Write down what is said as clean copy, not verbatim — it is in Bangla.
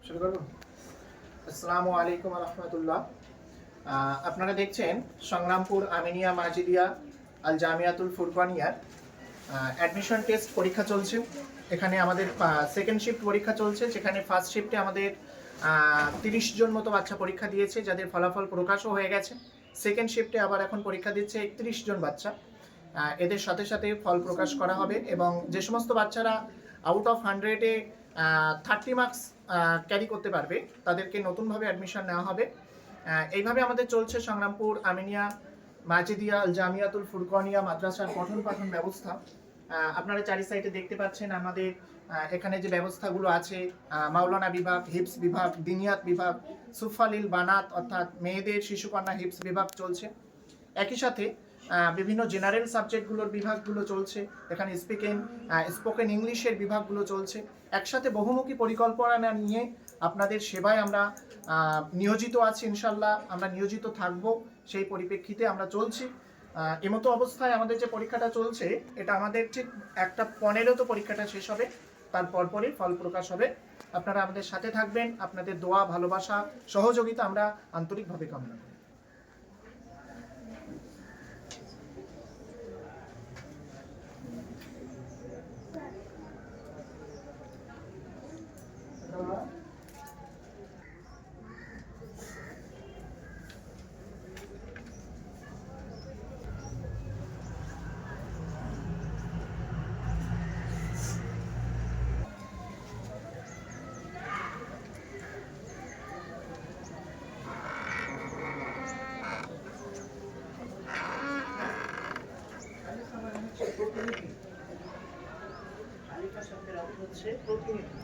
শুরু করব। আসসালামু আলাইকুম ওয়া রাহমাতুল্লাহ। আপনারা দেখছেন সংগ্রামপুর আমিনিয়া মাজিদিয়া আল জামিয়াতুল ফুরকানিয়ার অ্যাডমিশন টেস্ট পরীক্ষা চলছে। এখানে আমাদের সেকেন্ড শিফট পরীক্ষা চলছে, যেখানে ফার্স্ট শিফটে আমাদের 30 জন মতো বাচ্চা পরীক্ষা দিয়েছে, যাদের ফলাফল প্রকাশও হয়ে গেছে। সেকেন্ড শিফটে আবার এখন পরীক্ষা দিচ্ছে 31 জন বাচ্চা। এদের সাথে সাথে ফল প্রকাশ করা হবে এবং যে সমস্ত বাচ্চারা আউট অফ 100-এ 30 মার্কস ক্যারি করতে পারবে তাদেরকে নতুনভাবে অ্যাডমিশন নেওয়া হবে। এইভাবে আমাদের চলছে সংগ্রামপুর আমিনিয়া মাজিদিয়া আল জামিয়াতুল ফুরকানিয়া মাদ্রাসার পঠন পাঠন ব্যবস্থা। আপনারা চারি সাইডে দেখতে পাচ্ছেন আমাদের এখানে যে ব্যবস্থাগুলো আছে, মাওলানা বিভাগ, হিপস বিভাগ, দিনিয়াত বিভাগ, সুফালিল বানাত অর্থাৎ মেয়েদের শিশুকন্যা হিপস বিভাগ চলছে। একই সাথে বিভিন্ন জেনারেল সাবজেক্টগুলোর বিভাগগুলো চলছে। এখানে স্পোকেন ইংলিশের বিভাগগুলো চলছে। একসাথে বহুমুখী পরিকল্পনা নিয়ে আপনাদের সেবায় আমরা নিয়োজিত আছি। ইনশাল্লাহ আমরা নিয়োজিত থাকব, সেই পরিপ্রেক্ষিতে আমরা চলছি। এমতো অবস্থায় আমাদের যে পরীক্ষাটা চলছে, এটা আমাদের ঠিক 1:15 পরীক্ষাটা শেষ হবে, তার পরপরই ফল প্রকাশ হবে। আপনারা আমাদের সাথে থাকবেন। আপনাদের দোয়া, ভালোবাসা, সহযোগিতা আমরা আন্তরিকভাবে কামনা করি। প্রতিনিধি, আলিফা শব্দের অর্থ হচ্ছে প্রতিনিধি।